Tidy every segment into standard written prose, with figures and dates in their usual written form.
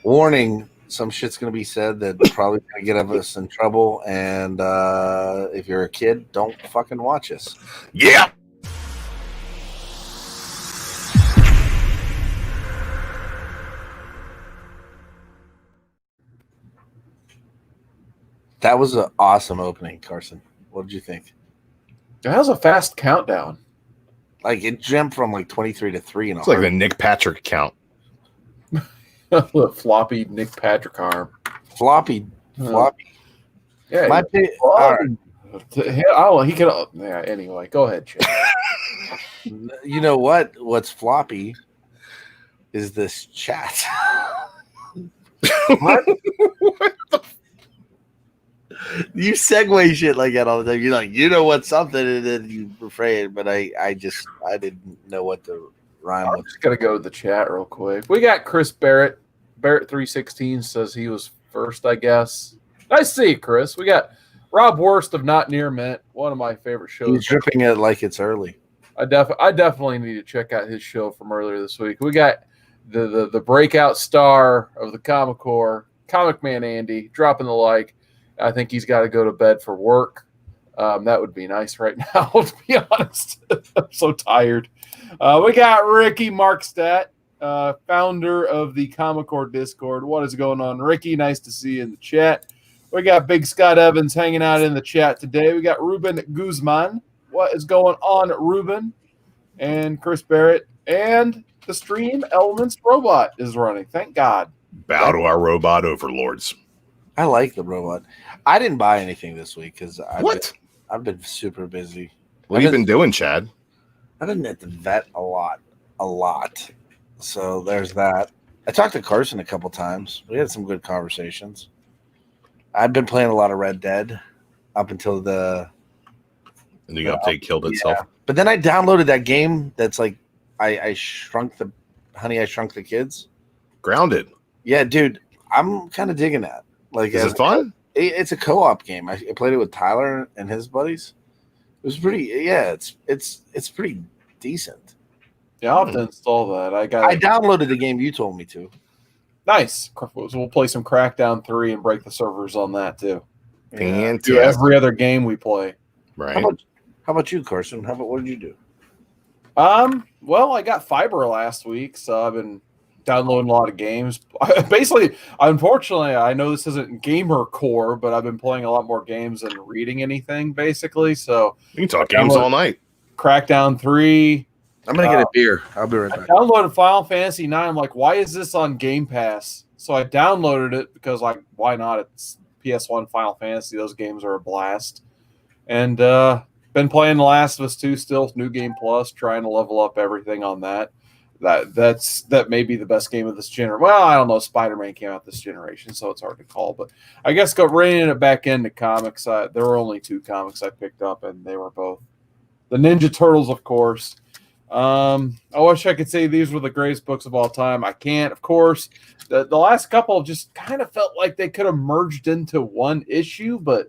Warning, some shit's going to be said that probably going to get us in trouble. And if you're a kid, don't fucking watch us. Yeah. That was an awesome opening, Carson. What did you think? It has a fast countdown. Like, it jumped from like 23 to 3. It's like the Nick Patrick count. Floppy Nick Patrick arm. Floppy. Yeah. My all right. He could. Yeah. Anyway, go ahead, Chip. You know what? What's floppy is this chat. What? What the you segue shit like that all the time. You're like, you know what's something, and then you refrain. But I didn't know what the rhyme was. I'm just gonna go to the chat real quick. We got Chris Barrett. Barrett 316 says he was first, I guess. Nice to see you, Chris. We got Rob Worst of Not Near Mint, one of my favorite shows. He's dripping it like it's early. I definitely need to check out his show from earlier this week. We got the breakout star of the Comic Corps, Comic Man Andy, dropping the like. I think he's got to go to bed for work. That would be nice right now, to be honest. I'm so tired. We got Ricky Markstadt, founder of the Comic Corps Discord. What is going on, Ricky? Nice to see you in the chat. We got Big Scott Evans hanging out in the chat today. We got Ruben Guzman. What is going on, Ruben? And Chris Barrett. And the Stream Elements robot is running. Thank God. Bow to our robot overlords. I like the robot. I didn't buy anything this week because I've been super busy. What have you been doing, Chad? I've been at the vet a lot. So there's that. I talked to Carson a couple times. We had some good conversations. I've been playing a lot of Red Dead up until the new update killed itself. But then I downloaded that game that's like I shrunk the Kids. Grounded. Yeah, dude, I'm kind of digging that. Like, is it fun? It's a co-op game. I played it with Tyler and his buddies. It was pretty. Yeah, it's pretty decent. Yeah, I'll have to install that. I downloaded the game you told me to. Nice. We'll play some Crackdown 3 and break the servers on that too. And every other game we play. Right. How about you, Carson? What did you do? Well, I got fiber last week, so I've been downloading a lot of games. Basically, unfortunately, I know this isn't gamer core, but I've been playing a lot more games than reading anything, basically. So you can talk games all night. Crackdown 3. I'm gonna get a beer. I'll be right back. I downloaded Final Fantasy 9. I'm like, why is this on Game Pass? So I downloaded it because, like, why not? It's PS1 Final Fantasy. Those games are a blast. And been playing The Last of Us 2 still, New Game Plus, trying to level up everything on that. That may be the best game of this generation. Well, I don't know. Spider-Man came out this generation, so it's hard to call. But I guess reining it back into comics. There were only 2 comics I picked up, and they were both the Ninja Turtles, of course. I wish I could say these were the greatest books of all time. I can't, of course. The last couple just kind of felt like they could have merged into one issue, but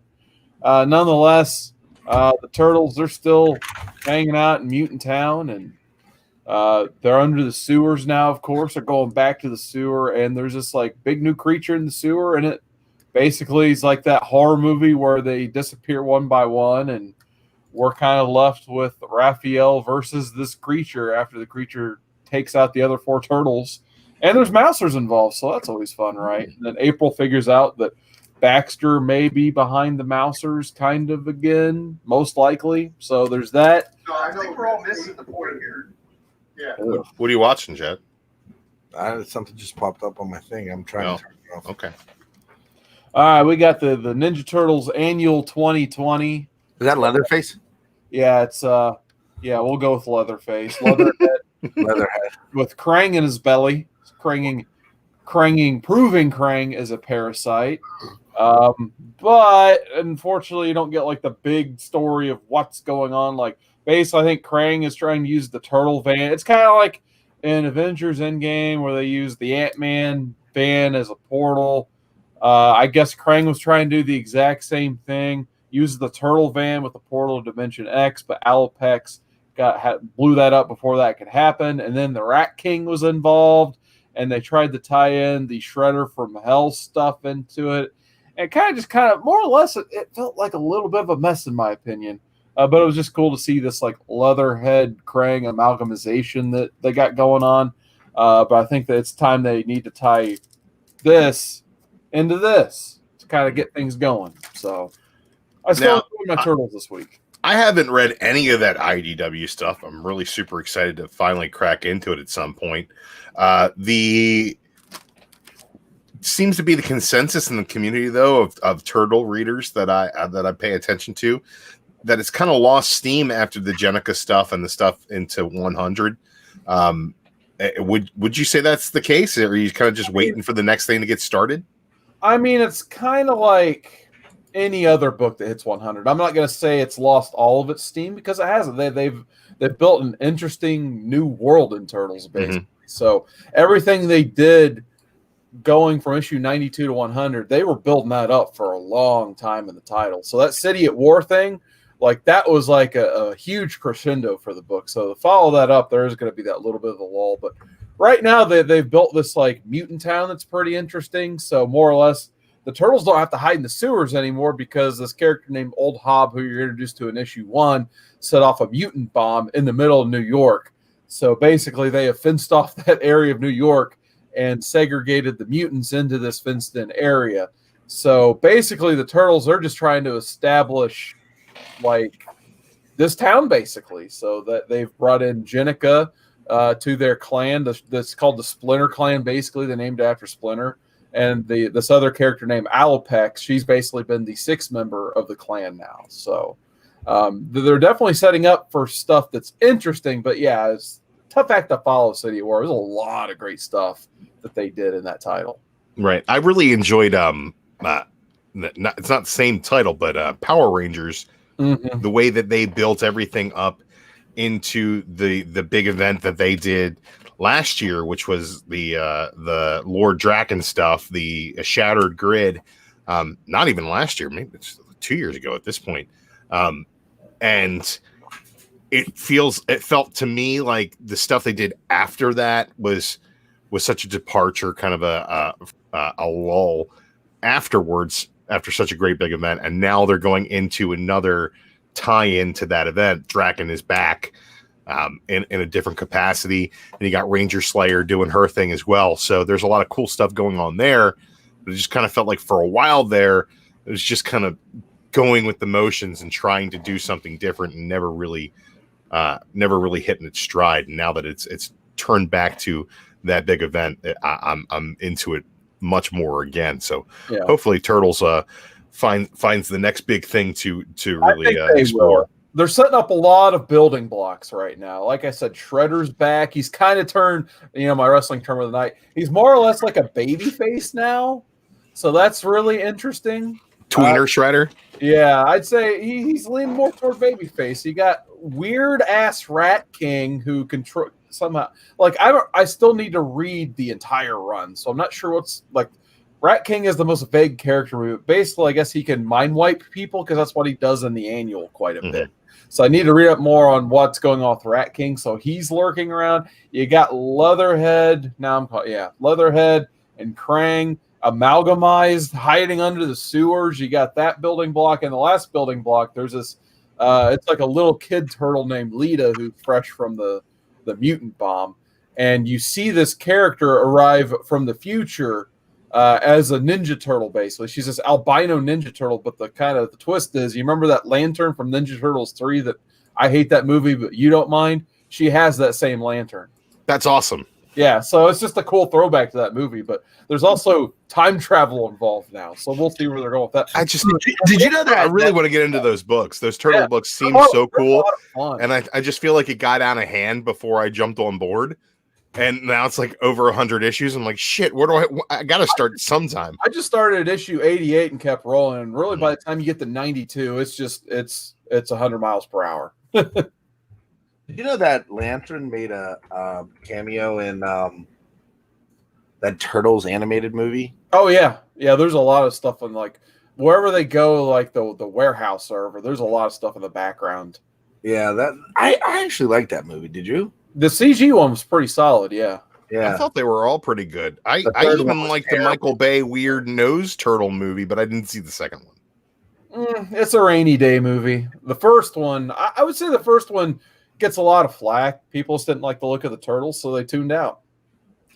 nonetheless, the Turtles, they're still hanging out in Mutant Town, and they're under the sewers now, of course. They're going back to the sewer, and there's this like big new creature in the sewer, and it basically is like that horror movie where they disappear one by one, and we're kind of left with Raphael versus this creature after the creature takes out the other 4 turtles. And there's mousers involved, so that's always fun, right? And then April figures out that Baxter may be behind the mousers kind of again, most likely. So there's that. No, I think we're all missing the point here. Yeah. What are you watching, Chad? Something just popped up on my thing. I'm trying to turn it off. Okay. All right, we got the Ninja Turtles Annual 2020. Is that Leatherface? Yeah, it's we'll go with Leatherface. Leatherhead with Krang in his belly. Proving Krang is a parasite. But unfortunately, you don't get like the big story of what's going on. Like, basically, I think Krang is trying to use the turtle van. It's kind of like in Avengers Endgame where they use the Ant-Man van as a portal. I guess Krang was trying to do the exact same thing. Use the turtle van with the portal to Dimension X, but Alopex blew that up before that could happen. And then the Rat King was involved. and they tried to tie in the Shredder from Hell stuff into it. And kind of more or less, it felt like a little bit of a mess in my opinion. But it was just cool to see this like Leatherhead Krang amalgamization that they got going on. But I think that it's time they need to tie this into this to kind of get things going. So I still enjoyed my Turtles this week. I haven't read any of that IDW stuff. I'm really super excited to finally crack into it at some point. The seems to be the consensus in the community, though, of Turtle readers that I pay attention to, that it's kind of lost steam after the Jenica stuff and the stuff into 100. Would you say that's the case, or are you kind of just waiting for the next thing to get started? I mean, it's kind of like any other book that hits 100. I'm not going to say it's lost all of its steam because it hasn't. They've built an interesting new world in Turtles, basically. Mm-hmm. So everything they did going from issue 92 to 100, they were building that up for a long time in the title. So that City at War thing, like that was like a huge crescendo for the book. So to follow that up, there is going to be that little bit of a lull. But right now they've built this like mutant town that's pretty interesting. So more or less, the Turtles don't have to hide in the sewers anymore because this character named Old Hob, who you're introduced to in issue 1, set off a mutant bomb in the middle of New York. So basically they have fenced off that area of New York and segregated the mutants into this fenced-in area. So basically the Turtles are just trying to establish like this town, basically. So that they've brought in Jenica to their clan. That's called the Splinter Clan, basically. They're named after Splinter. And this other character named Alopex, she's basically been the 6th member of the clan now. So they're definitely setting up for stuff that's interesting. But yeah, it's a tough act to follow, City of War. There's a lot of great stuff that they did in that title. Right. I really enjoyed it's not the same title, but Power Rangers. Mm-hmm. The way that they built everything up into the big event that they did last year, which was the Lord Draken stuff, the Shattered Grid. Not even last year, maybe it's 2 years ago at this point. And it felt to me like the stuff they did after that was such a departure, kind of a lull afterwards, after such a great big event. And now they're going into another tie-in to that event. Draken is back in a different capacity. And you got Ranger Slayer doing her thing as well. So there's a lot of cool stuff going on there. But it just kind of felt like for a while there, it was just kind of going with the motions and trying to do something different and never really hitting its stride. And now that it's turned back to that big event, I'm into it much more again. So hopefully Turtles finds the next big thing to really explore. They're setting up a lot of building blocks right now. Like I said, Shredder's back. He's kind of turned, my wrestling term of the night. He's more or less like a baby face now. So that's really interesting. Tweener Shredder? Yeah, I'd say he's leaning more toward baby face. You got weird ass Rat King who control somehow. Like I still need to read the entire run, so I'm not sure what's like. Rat King is the most vague character. Basically, I guess he can mind wipe people because that's what he does in the annual quite a bit. So I need to read up more on what's going on with Rat King. So he's lurking around. You got Leatherhead. Leatherhead and Krang amalgamized, hiding under the sewers. You got that building block. And the last building block, there's this, it's like a little kid turtle named Lita who's fresh from the mutant bomb. And you see this character arrive from the future as a Ninja Turtle, basically. She's this albino Ninja Turtle, but the twist is, you remember that lantern from Ninja Turtles 3 that I hate that movie, but you don't mind? She has that same lantern. That's awesome. Yeah, so it's just a cool throwback to that movie, but there's also time travel involved now, so we'll see where they're going with that. Did you know that? I really want to get into those books. Those turtle books seem so cool, and I just feel like it got out of hand before I jumped on board, and now it's like over 100 issues. I'm like, shit, where do I got to start sometime. I just started at issue 88 and kept rolling, and really by the time you get to 92, it's 100 miles per hour. Did you know that Lantern made a cameo in that Turtles animated movie? Oh yeah. There's a lot of stuff in like wherever they go, like the warehouse server. There's a lot of stuff in the background. Yeah, that I actually liked that movie. Did you? The CG one was pretty solid. Yeah. Yeah. I thought they were all pretty good. I The third one even was liked the terrible. Michael Bay weird nose turtle movie, but I didn't see the second one. It's a rainy day movie. The first one, I would say the first one gets a lot of flack. People just didn't like the look of the turtles, so they tuned out.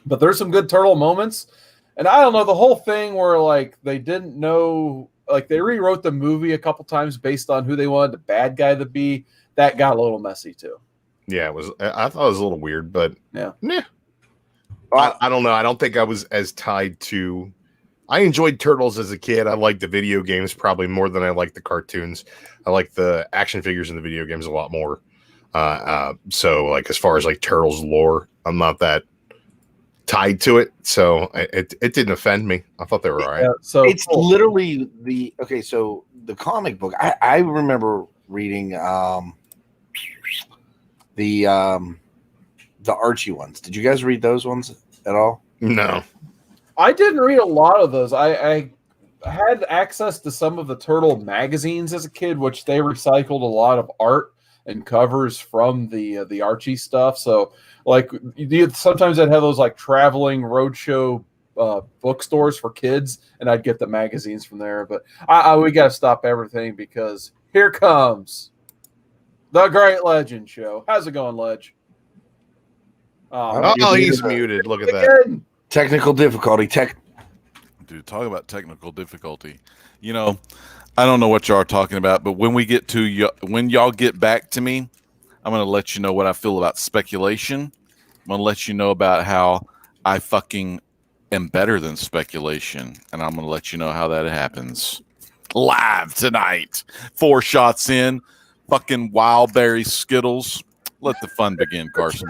But there's some good turtle moments. And I don't know, the whole thing where like they didn't know, like they rewrote the movie a couple times based on who they wanted the bad guy to be. That got a little messy too. Yeah, it was. I thought it was a little weird, but Yeah. I don't know. I don't think I was as tied to. I enjoyed Turtles as a kid. I liked the video games probably more than I liked the cartoons. I like the action figures in the video games a lot more. So like as far as like Turtles lore, I'm not that tied to it. So it didn't offend me. I thought they were all right. Yeah, so It's literally so the comic book. I remember reading the Archie ones. Did you guys read those ones at all? No. I didn't read a lot of those. I had access to some of the Turtle magazines as a kid, which they recycled a lot of art and covers from the Archie stuff. So, like, sometimes I'd have those like traveling roadshow bookstores for kids, and I'd get the magazines from there. But we got to stop everything because here comes the Great Legend Show. How's it going, Ledge? Oh, he's muted. Look at that. Again. Technical difficulty. Dude, talk about technical difficulty. You know, I don't know what y'all are talking about, but when y'all get back to me, I'm going to let you know what I feel about speculation. I'm going to let you know about how I fucking am better than speculation, and I'm going to let you know how that happens live tonight. 4 shots in, fucking Wildberry Skittles. Let the fun begin, Carson.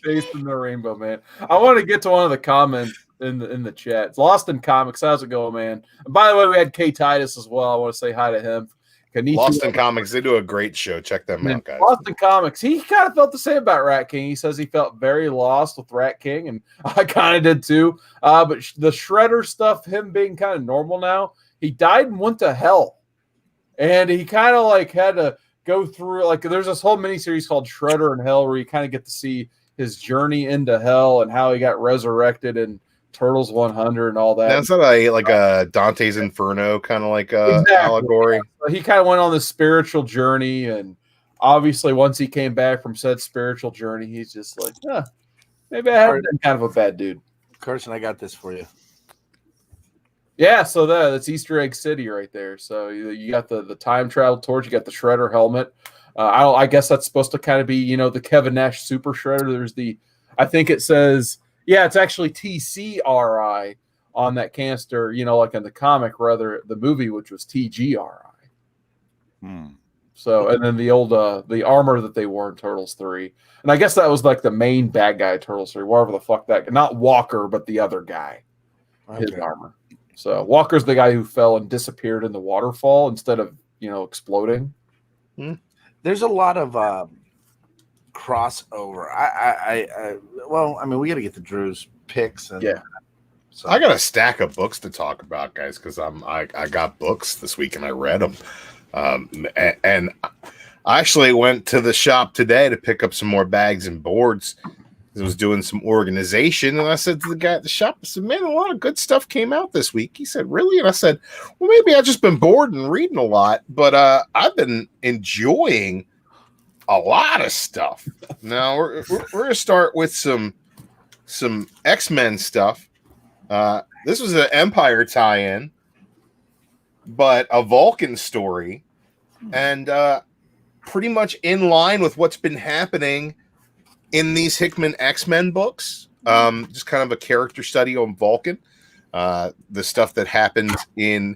Chasing the rainbow, man. I want to get to one of the comments in the chat. It's Lost in Comics. How's it going, man? And by the way, we had K Titus as well. I want to say hi to him. Lost in Comics, they do a great show. Check them out, guys. Lost in Comics. He kind of felt the same about Rat King. He says he felt very lost with Rat King, and I kind of did too. But the Shredder stuff, him being kind of normal now, he died and went to hell. And he kind of like had to go through, like, there's this whole miniseries called Shredder in Hell where you kind of get to see his journey into hell and how he got resurrected in Turtles 100 and all that. That's not a Dante's Inferno kind of like exactly. Allegory. He kind of went on this spiritual journey, and obviously once he came back from said spiritual journey, he's just like, maybe I have been kind of a bad dude. Carson, I got this for you. Yeah, so that's Easter Egg City right there. So you got the time travel torch, you got the Shredder helmet. I guess that's supposed to kind of be, the Kevin Nash Super Shredder. There's I think it says, it's actually TCRI on that canister, like in the comic, rather the movie, which was TGRI. So, and then the old, the armor that they wore in Turtles 3. And I guess that was like the main bad guy Turtles 3, wherever the fuck not Walker, but the other guy, his armor. So Walker's the guy who fell and disappeared in the waterfall instead of, exploding. There's a lot of crossover. We got to get the Drew's picks. And, so I got a stack of books to talk about, guys, because I got books this week and I read them. And I actually went to the shop today to pick up some more bags and boards. I was doing some organization, and I said to the guy at the shop, I said, man, a lot of good stuff came out this week. He said, really? And I said, well, maybe I've just been bored and reading a lot, but I've been enjoying a lot of stuff. Now, we're going to start with some X-Men stuff. This was an Empire tie-in, but a Vulcan story, and pretty much in line with what's been happening in these Hickman X-Men books. Just kind of a character study on Vulcan, the stuff that happened in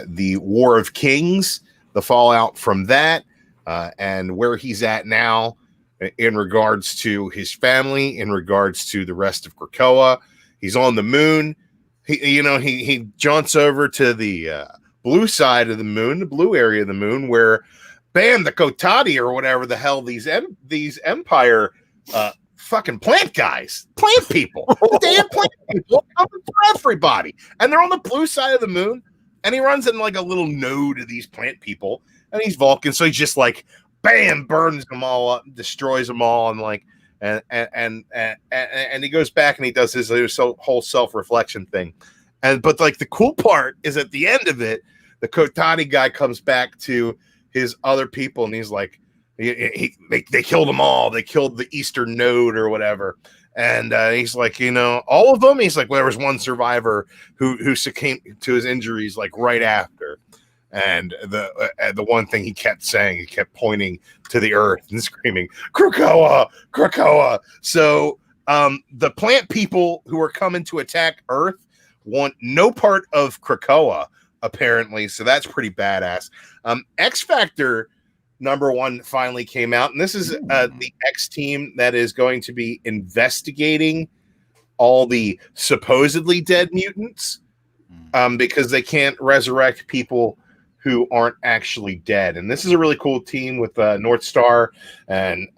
the War of Kings, the fallout from that, and where he's at now in regards to his family, in regards to the rest of Krakoa. He's on the moon. He jaunts over to the blue side of the moon, the blue area of the moon, where, bam, the Kotati or whatever the hell these Empire fucking plant people, the damn plant people coming for everybody, and they're on the blue side of the moon, and he runs in like a little node of these plant people, and he's Vulcan, so he's just like, bam, burns them all up, destroys them all, and like and he goes back and he does his whole self-reflection thing. But like the cool part is at the end of it, the Kotani guy comes back to his other people and he's like, they killed them all. They killed the Eastern Node or whatever. And he's like, all of them. He's like, well, there was one survivor who succumbed to his injuries like right after. And the one thing he kept saying, he kept pointing to the earth and screaming, Krakoa, Krakoa. So the plant people who are coming to attack Earth want no part of Krakoa, apparently. So that's pretty badass. X Factor #1 finally came out, and this is the X team that is going to be investigating all the supposedly dead mutants because they can't resurrect people who aren't actually dead. And this is a really cool team with North Star and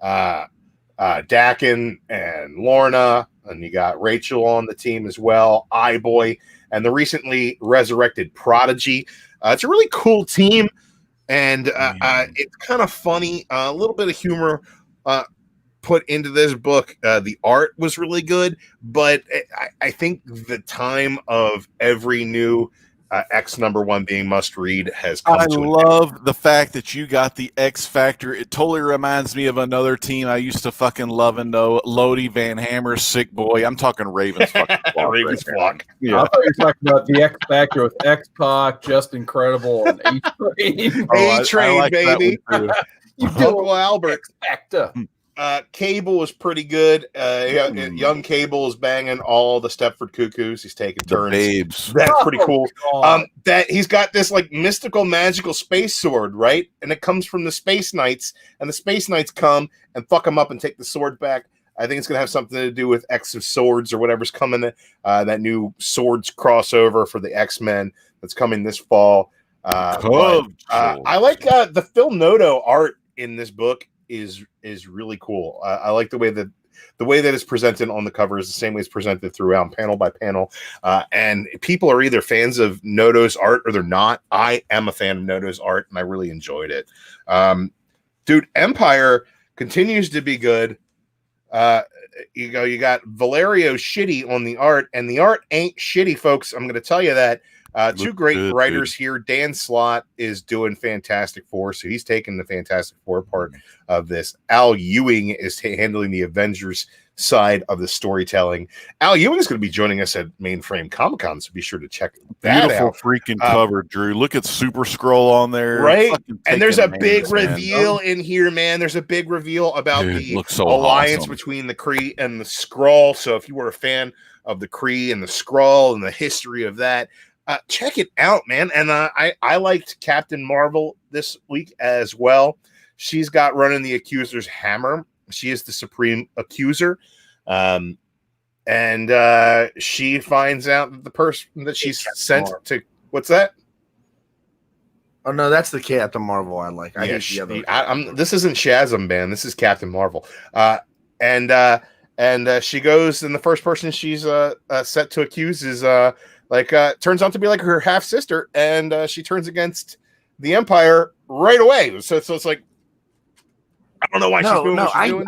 Dakin and Lorna, and you got Rachel on the team as well, iBoy, and the recently resurrected Prodigy. It's a really cool team. And it's kind of funny, a little bit of humor put into this book. The art was really good, but I think the time of every new X #1 being must read has come I to an end. love the fact that you got the X Factor. It totally reminds me of another team I used to fucking love and know. Lodi, Van Hammer, Sick Boy. I'm talking Ravens fucking flock. Ravens flock. Yeah. I thought you were talking about the X Factor with X-Pac, Just Incredible, and A-Train. A-Train, like that baby. one too. Uncle Albert. X Factor. Cable was pretty good. Young Cable is banging all the Stepford Cuckoos. He's taking The turns. babes. That's pretty cool. God. That he's got this like mystical, magical space sword, right? And it comes from the Space Knights, and the Space Knights come and fuck him up and take the sword back. I think it's gonna have something to do with X of Swords or whatever's coming. That new Swords crossover for the X-Men that's coming this fall. I like the Phil Noto art in this book is really cool. I like the way that it's presented on the cover is the same way it's presented throughout, panel by panel. And people are either fans of Noto's art or they're not. I am a fan of Noto's art, and I really enjoyed it. Dude, Empire continues to be good. You got Valerio Shitty on the art, and the art ain't shitty, folks. I'm going to tell you that. Two great writers here. Dan Slott is doing Fantastic Four, so he's taking the Fantastic Four part of this. Al Ewing is handling the Avengers side of the storytelling. Al Ewing is going to be joining us at Mainframe Comic-Con, so be sure to check that Beautiful out. freaking cover, Drew. Look at Super Scroll on there. Right? Fucking And there's a taking big names, man. reveal in here, man. There's a big reveal about Dude, the looks so alliance awesome. between the Kree and the Skrull. So if you were a fan of the Kree and the Skrull and the history of that, check it out, man. And I liked Captain Marvel this week as well. She's got running the Accuser's hammer. She is the Supreme Accuser. And she finds out that the person that she's sent to, what's that? Oh no, that's the Captain Marvel I like. I hate the other one. This isn't Shazam, man. This is Captain Marvel. And she goes, and the first person she's set to accuse is turns out to be like her half sister, and she turns against the Empire right away. So it's like, I don't know why she's doing what she's doing.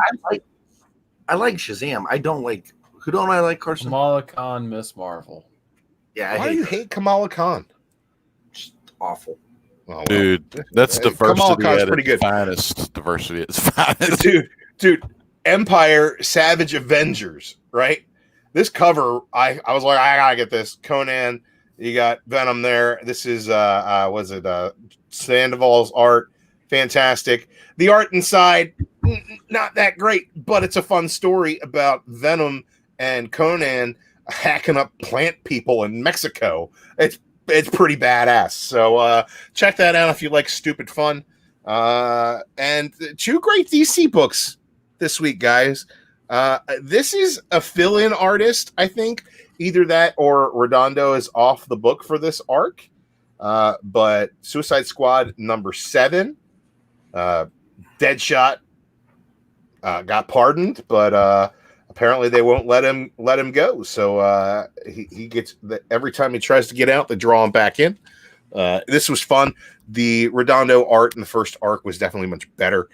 I like Shazam. I don't like. Who don't I like, Carson? Kamala Khan, Miss Marvel. Yeah, Why do you hate Kamala Khan? Just awful. Oh, well. Dude, that's Kamala diversity Khan's at pretty its good. finest. Diversity at its finest. Dude, Empire Savage Avengers, right? This cover, I was like, I gotta get this. Conan, you got Venom there. This is Sandoval's art, fantastic. The art inside, not that great, but it's a fun story about Venom and Conan hacking up plant people in Mexico. It's pretty badass. So check that out if you like stupid fun. And two great DC books this week, guys. This is a fill-in artist, I think. Either that or Redondo is off the book for this arc. But Suicide Squad #7, Deadshot got pardoned, but apparently they won't let him go. So he gets every time he tries to get out, they draw him back in. This was fun. The Redondo art in the first arc was definitely much better.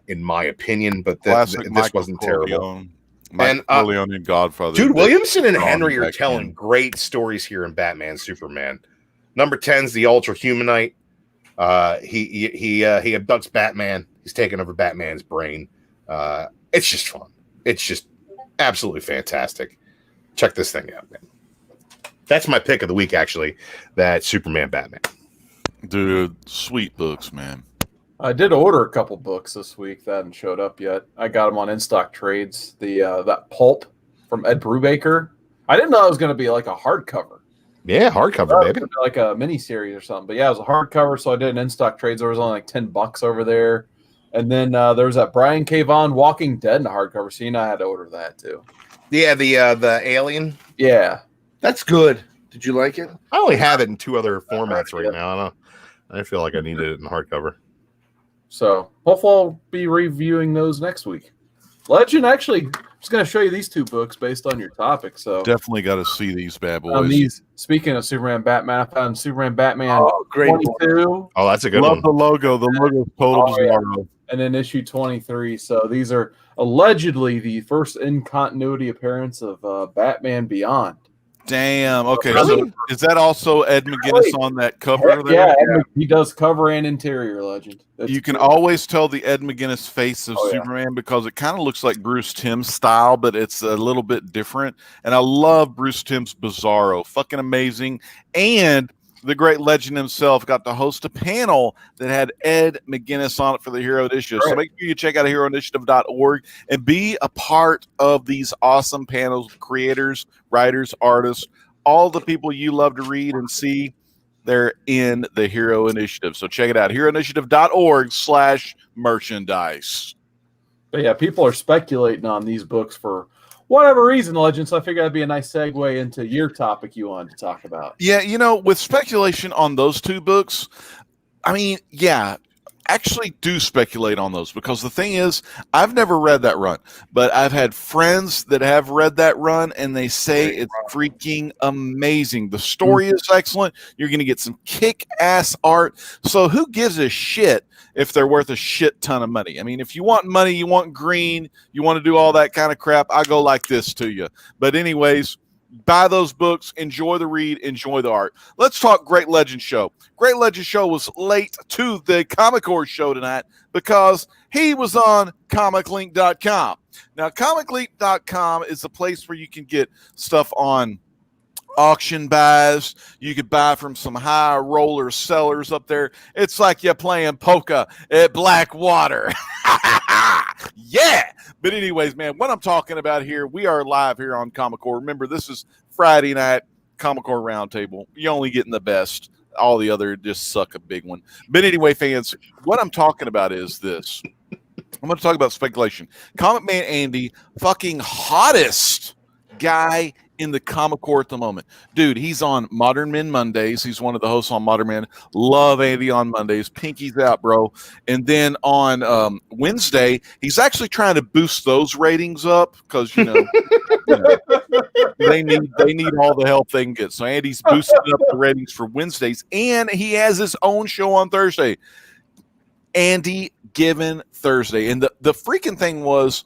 in my opinion. But Classic this Michael wasn't terrible. Corleone. Michael Corleone and Godfather. Dude, Williamson and Drawn Henry are back telling in. great stories here in Batman Superman. Number 10's the Ultra Humanite. He abducts Batman. He's taking over Batman's brain. It's just fun. It's just absolutely fantastic. Check this thing out, man. That's my pick of the week, actually. That Superman Batman. Dude, sweet books, man. I did order a couple books this week that haven't showed up yet. I got them on In Stock Trades. That Pulp from Ed Brubaker. I didn't know it was going to be like a hardcover. Yeah, hardcover, baby. Like a mini series or something. But yeah, it was a hardcover, so I did an In Stock Trades. There was only like $10 over there. And then there was that Brian K. Vaughan Walking Dead in a hardcover. So I had to order that too. Yeah, the Alien. Yeah. That's good. Did you like it? I only have it in 2 other formats right now. I feel like I need it in hardcover. So hopefully I'll be reviewing those next week. Legend, actually, I'm just going to show you these 2 books based on your topic. So Definitely got to see these bad boys. Speaking of Superman Batman, I found Superman Batman great 22. Oh, that's a good Love one. the logo. The logo is total bizarro. And then issue 23. So these are allegedly the first in continuity appearance of Batman Beyond. Damn. Okay. Really? So is that also Ed McGuinness on that cover there? Yeah, he does cover and interior, Legend. You can always tell the Ed McGuinness face of yeah. Superman because it kind of looks like Bruce Timm's style, but it's a little bit different. And I love Bruce Timm's Bizarro. Fucking amazing. And the great Legend himself got to host a panel that had Ed McGuinness on it for the Hero Initiative. So make sure you check out heroinitiative.org and be a part of these awesome panels, creators, writers, artists, all the people you love to read and see. They're in the Hero Initiative. So check it out, heroinitiative.org/merchandise. But yeah, people are speculating on these books for whatever reason, Legend. So I figured that'd be a nice segue into your topic you wanted to talk about. Yeah, with speculation on those 2 books, I mean, yeah, actually do speculate on those because the thing is, I've never read that run, but I've had friends that have read that run and they say it's freaking amazing. The story is excellent. You're going to get some kick-ass art. So who gives a shit if they're worth a shit ton of money? I mean, if you want money, you want green, you want to do all that kind of crap, I go like this to you. But anyways, buy those books, enjoy the read, enjoy the art. Let's talk Great Legend Show. Great Legend Show was late to the Comic Core show tonight because he was on comiclink.com. Now, comiclink.com is a place where you can get stuff on auction buys. You could buy from some high roller sellers up there. It's like you're playing poker at Blackwater. Yeah. But anyways, man, what I'm talking about here, we are live here on Comic Core. Remember, this is Friday night Comic Core Roundtable. You're only getting the best. All the other just suck a big one. But anyway, fans, what I'm talking about is this. I'm going to talk about speculation. Comic Man Andy, fucking hottest guy in the Comic Core at the moment. Dude, he's on Modern Men Mondays. He's one of the hosts on Modern Men. Love Andy on Mondays. Pinky's out, bro. And then on Wednesday, he's actually trying to boost those ratings up because, they need all the help they can get. So Andy's boosting up the ratings for Wednesdays. And he has his own show on Thursday. Andy Given Thursday. And the freaking thing was,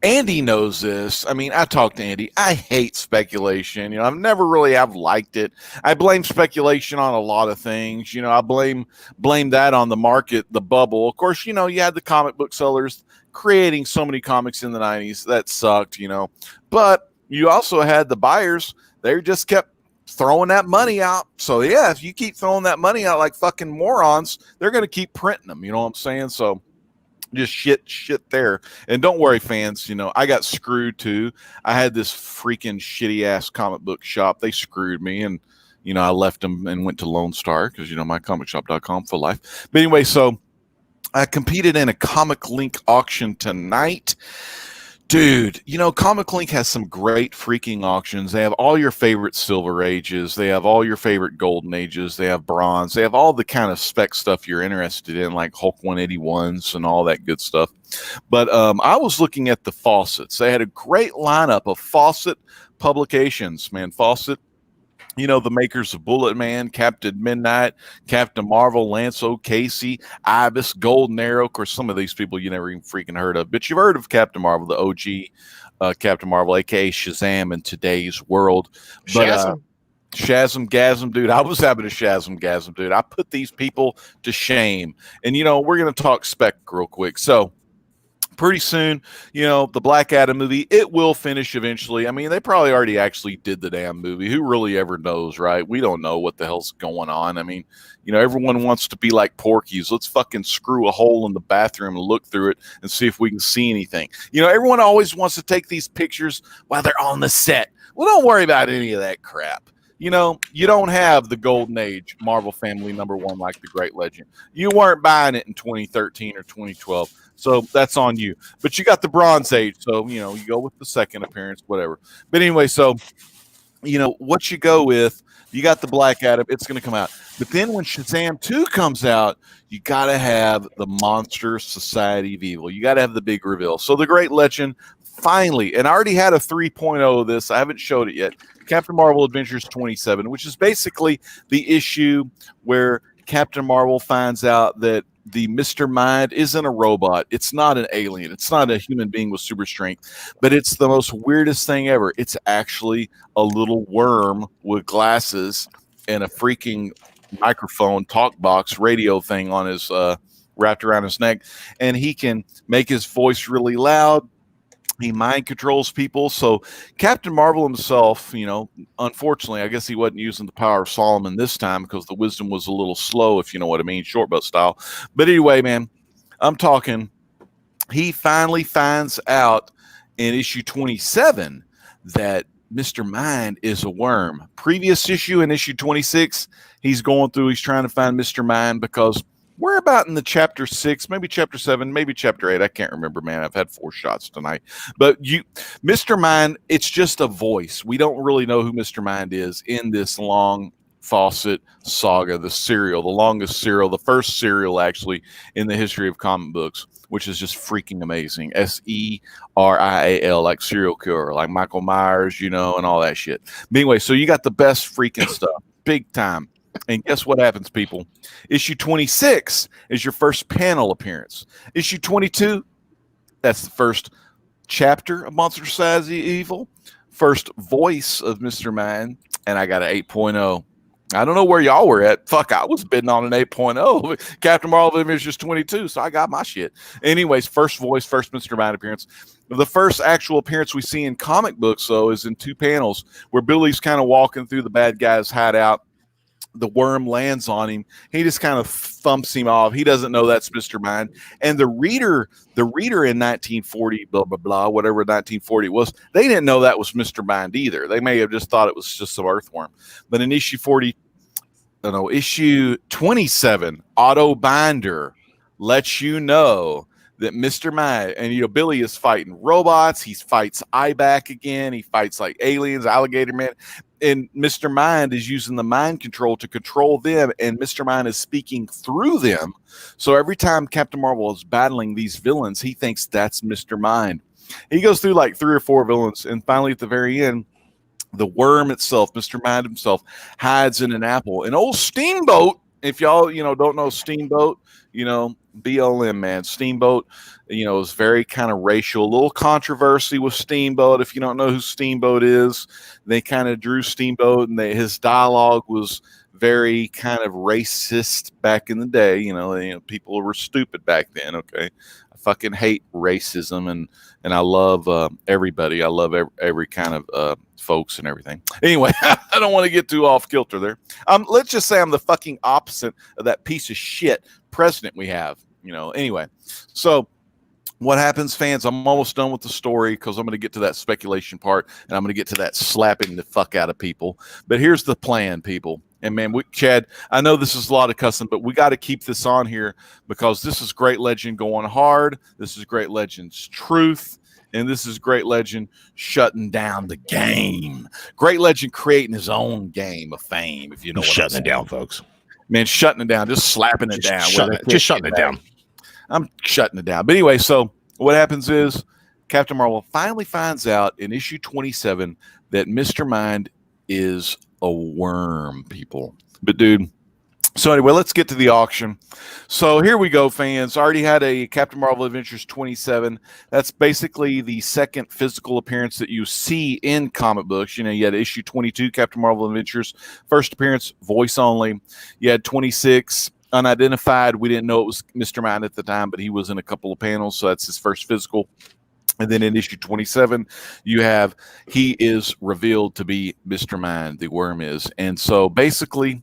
Andy knows this. I mean, I talked to Andy. I hate speculation. I've never really have liked it. I blame speculation on a lot of things. I blame that on the market, the bubble. Of course, you had the comic book sellers creating so many comics in the 90s. That sucked, But you also had the buyers. They just kept throwing that money out. So, yeah, if you keep throwing that money out like fucking morons, they're going to keep printing them. You know what I'm saying? So, just shit there. And don't worry, fans, I got screwed too. I had this freaking shitty ass comic book shop. They screwed me, and I left them and went to Lone Star because mycomicshop.com for life. But anyway, so I competed in a Comic Link auction tonight. Dude, Comic Link has some great freaking auctions. They have all your favorite Silver Ages. They have all your favorite Golden Ages. They have Bronze. They have all the kind of spec stuff you're interested in, like Hulk 181s and all that good stuff. But I was looking at the faucets. They had a great lineup of faucet publications, man. Faucet You know, the makers of Bullet Man, Captain Midnight, Captain Marvel, Lance O'Casey, Ibis, Golden Arrow. Of course, some of these people you never even freaking heard of, but you've heard of Captain Marvel, the OG Captain Marvel, aka Shazam in today's world. But Shazam Gasm, dude. I was having a Shazam Gasm, dude. I put these people to shame. And, you know, we're going to talk spec real quick. So, pretty soon, you know, the Black Adam movie, it will finish eventually. I mean, they probably already actually did the damn movie. Who really ever knows, right? We don't know what the hell's going on. I mean, you know, everyone wants to be like Porky's. Let's fucking screw a hole in the bathroom and look through it and see if we can see anything. You know, everyone always wants to take these pictures while they're on the set. Well, don't worry about any of that crap. You know, you don't have the golden age Marvel family #1 like the Great Legend. You weren't buying it in 2013 or 2012. So that's on you. But you got the Bronze Age. So, you know, you go with the second appearance, whatever. But anyway, so, you know, what you go with, you got the Black Adam. It's going to come out. But then when Shazam 2 comes out, you got to have the Monster Society of Evil. You got to have the big reveal. So the Great Legend finally, and I already had a 3.0 of this. I haven't showed it yet. Captain Marvel Adventures 27, which is basically the issue where Captain Marvel finds out that the Mr. Mind isn't a robot. It's not an alien. It's not a human being with super strength, but it's the most weirdest thing ever. It's actually a little worm with glasses and a freaking microphone, talk box, radio thing on his wrapped around his neck, and he can make his voice really loud. He mind controls people. So Captain Marvel himself, you know, unfortunately, I guess he wasn't using the power of Solomon this time because the wisdom was a little slow, if you know what I mean, short boat style. But anyway, man, I'm talking, he finally finds out in issue 27 that Mr. Mind is a worm. Previous issue in issue 26, he's going through, he's trying to find Mr. Mind because we're about in the chapter 6, maybe chapter 7, maybe chapter 8. I can't remember, man. I've had 4 shots tonight. But Mr. Mind, it's just a voice. We don't really know who Mr. Mind is in this long Fawcett saga, the serial, the longest serial, the first serial actually in the history of comic books, which is just freaking amazing. SERIAL, like serial killer, like Michael Myers, you know, and all that shit. But anyway, so you got the best freaking stuff, big time. And guess what happens, people? Issue 26 is your first panel appearance. Issue 22, that's the first chapter of Monster Society Evil, first voice of Mr. Mind, and I got an 8.0. I don't know where y'all were at. Fuck, I was bidding on an 8.0. Captain Marvel Adventures 22, so I got my shit. Anyways, first voice, first Mr. Mind appearance. The first actual appearance we see in comic books, though, is in 2 panels where Billy's kind of walking through the bad guy's hideout. The worm lands on him. He just kind of thumps him off. He doesn't know that's Mr. Mind. And the reader in 1940, blah, blah, blah, whatever 1940 was, they didn't know that was Mr. Mind either. They may have just thought it was just some earthworm. But in issue 27, Otto Binder lets you know that Mr. Mind, and you know, Billy is fighting robots. He fights Ibac again. He fights like aliens, alligator man. And Mr. Mind is using the mind control to control them, and Mr. Mind is speaking through them. So every time Captain Marvel is battling these villains, he thinks that's Mr. Mind. He goes through like 3 or 4 villains, and finally at the very end, the worm itself, Mr. Mind himself, hides in an apple. And old Steamboat, if y'all, you know, don't know Steamboat, you know, BLM, man. Steamboat, you know, is very kind of racial, a little controversy with Steamboat. If you don't know who Steamboat is, they kind of drew Steamboat, and his dialogue was very kind of racist back in the day. You know, people were stupid back then. Okay, I fucking hate racism, and I love everybody. I love every kind of folks and everything. Anyway, I don't want to get too off kilter there. Let's just say I'm the fucking opposite of that piece of shit president we have. You know. Anyway, so. What happens, fans? I'm almost done with the story because I'm going to get to that speculation part, and I'm going to get to that slapping the fuck out of people. But here's the plan, people. And man, Chad, I know this is a lot of cussing, but we got to keep this on here because this is Great Legend going hard. This is Great Legend's truth. And this is Great Legend shutting down the game. Great Legend creating his own game of fame, if you know what I'm saying. Shutting it down, folks. Man, shutting it down, just slapping it down. Just shutting it down. I'm shutting it down. But anyway, so what happens is Captain Marvel finally finds out in issue 27 that Mr. Mind is a worm, people. But dude, so anyway, let's get to the auction. So here we go, fans. I already had a Captain Marvel Adventures 27. That's basically the second physical appearance that you see in comic books. You know, you had issue 22, Captain Marvel Adventures, first appearance, voice only. You had 26, unidentified. We didn't know it was Mr. Mind at the time, but he was in a couple of panels, so that's his first physical. And then in issue 27, you have he is revealed to be Mr. Mind, the worm is. And so basically,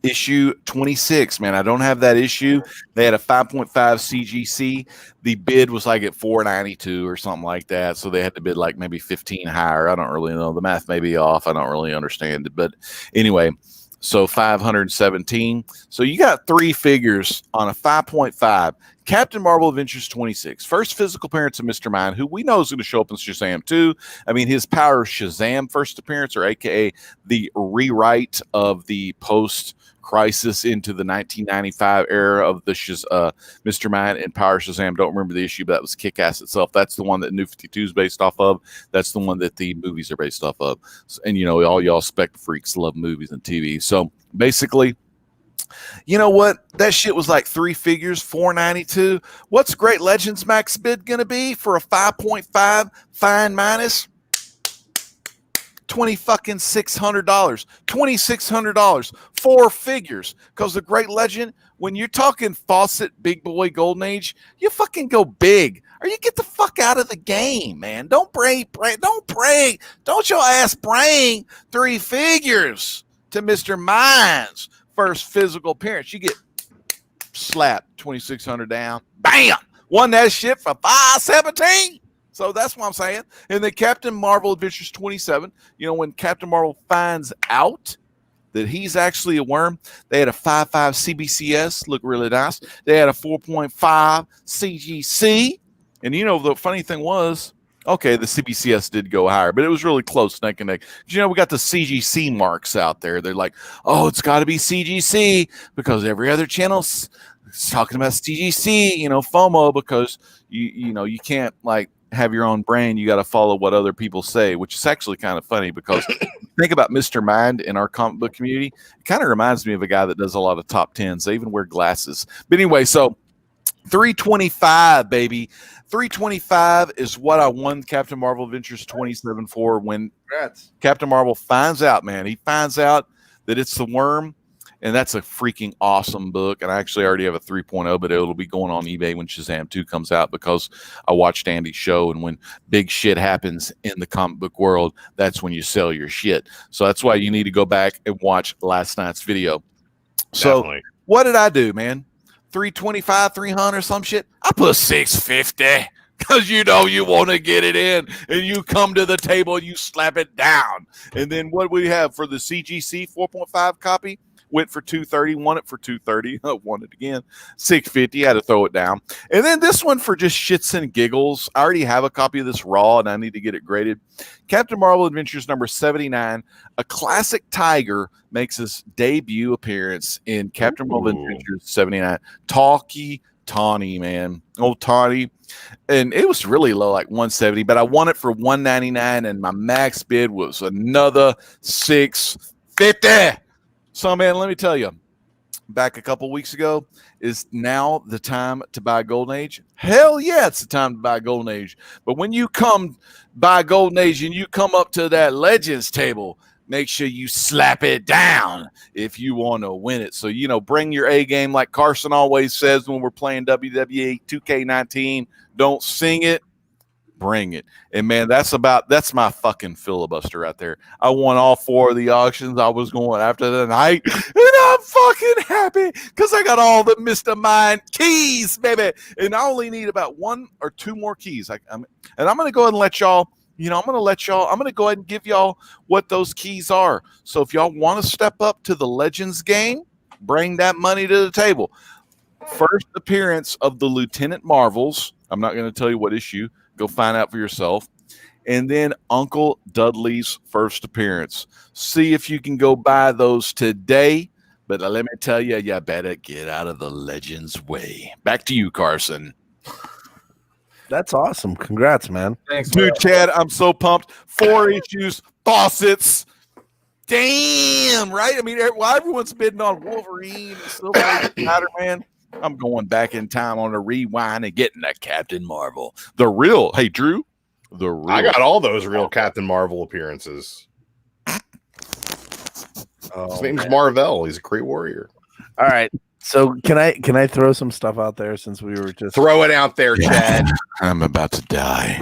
issue 26, man, I don't have that issue. They had a 5.5 CGC. The bid was like at 492 or something like that. So they had to bid like maybe 15 higher. I don't really know. The math may be off. I don't really understand it. But anyway, so 517. So you got three figures on a 5.5. Captain Marvel Adventures 26. First physical appearance of Mr. Mind, who we know is going to show up in Shazam 2. I mean, his Power Shazam first appearance, or AKA the rewrite of the post-crisis into the 1995 era of the Mr. Mind and Power Shazam. Don't remember the issue, but that was Kick-Ass itself. That's the one that New 52 is based off of. That's the one that the movies are based off of. And, you know, all y'all spec freaks love movies and TV. So, basically, you know what? That shit was like three figures, 492. What's Great Legends max bid going to be for a 5.5 fine minus? $2,600. $2,600. Four figures. Because the Great Legend, when you're talking faucet, big boy, golden age, you fucking go big. Or you get the fuck out of the game, man. Don't bring. Don't your ass bring three figures to Mr. Mind's first physical appearance. You get slapped, 2,600 down. Bam! Won that shit for 517. So that's what I'm saying. And then Captain Marvel Adventures 27, you know, when Captain Marvel finds out that he's actually a worm, they had a 5.5 CBCS, look really nice. They had a 4.5 CGC. And you know, the funny thing was, okay, the CBCS did go higher, but it was really close, neck and neck. You know, we got the CGC marks out there. They're like, oh, it's got to be CGC because every other channel's talking about CGC, you know, FOMO, because you know, you can't like have your own brain. You got to follow what other people say, which is actually kind of funny because think about Mr. Mind in our comic book community. It kind of reminds me of a guy that does a lot of top 10s. They even wear glasses. But anyway, so 325, baby. 325 is what I won Captain Marvel Adventures 27 for when Captain Marvel finds out, man. He finds out that it's the worm, and that's a freaking awesome book. And I actually already have a 3.0, but it'll be going on eBay when Shazam 2 comes out because I watched Andy's show, and when big shit happens in the comic book world, that's when you sell your shit. So that's why you need to go back and watch last night's video. So Definitely. What did I do, man? 325, 300, some shit. I put 650 because you know you want to get it in, and you come to the table and you slap it down. And then what we have for the CGC 4.5 copy went for 230, won it for 230, won it again, 650. Had to throw it down. And then this one for just shits and giggles. I already have a copy of this raw, and I need to get it graded. Captain Marvel Adventures number 79, a classic tiger makes his debut appearance in Captain Marvel Adventures 79. Tawny, man. Old Tawny. And it was really low, like 170, but I won it for 199, and my max bid was another 650. So, man, let me tell you, back a couple weeks ago, is now the time to buy Golden Age? Hell yeah, it's the time to buy Golden Age. But when you come buy Golden Age and you come up to that Legends table, make sure you slap it down if you want to win it. So, you know, bring your A game like Carson always says when we're playing WWE 2K19. Don't sing it, bring it. And, man, that's my fucking filibuster right there. I won all four of the auctions I was going after the night, and I'm fucking happy because I got all the Mr. Mind keys, baby. And I only need about one or two more keys. And I'm going to go ahead and let y'all, I'm going to go ahead and give y'all what those keys are. So if y'all want to step up to the Legends game, bring that money to the table. First appearance of the Lieutenant Marvels. I'm not going to tell you what issue. Go find out for yourself. And then Uncle Dudley's first appearance. See if you can go buy those today. But let me tell you, you better get out of the Legends way. Back to you, Carson. That's awesome. Congrats, man. Thanks, Dude, Chad, I'm so pumped. 4 issues, faucets, Damn, right? I mean, why everyone's bidding on Wolverine, Silver Age, Spider-Man? I'm going back in time on a rewind and getting that Captain Marvel. The real, hey, Drew, the real. I got all those real Captain Marvel appearances. His name's Marvel. He's a great warrior. All right. So can I throw some stuff out there since we were just Throw it out there, Chad. I'm about to die.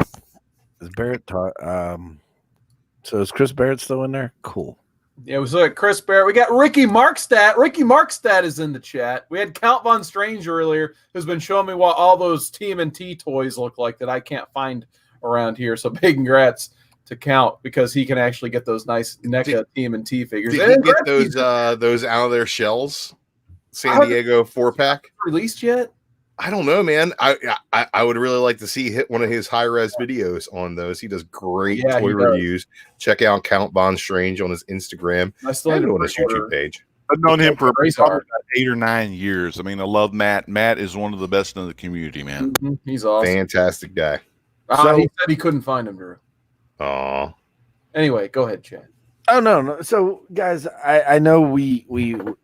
Is Barrett so is Chris Barrett still in there? Cool. Yeah, we saw Chris Barrett. We got Ricky Markstadt. Ricky Markstadt is in the chat. We had Count Von Strange earlier, who's been showing me what all those TMNT toys look like that I can't find around here. So big congrats to Count because he can actually get those nice NECA TMNT figures. Did he get those out of their shells? San Diego 4-pack released yet? I don't know, man. I would really like to see one of his high-res videos on those. He does great toy reviews. Check out Count Von Strange on his Instagram. I still have on his YouTube page. I've known him for about 8 or 9 years. I mean, I love Matt. Matt is one of the best in the community, man. Mm-hmm. He's awesome. Fantastic guy. So, he said he couldn't find him, Drew. Oh. Anyway, go ahead, Chad. Oh no. So guys, I know we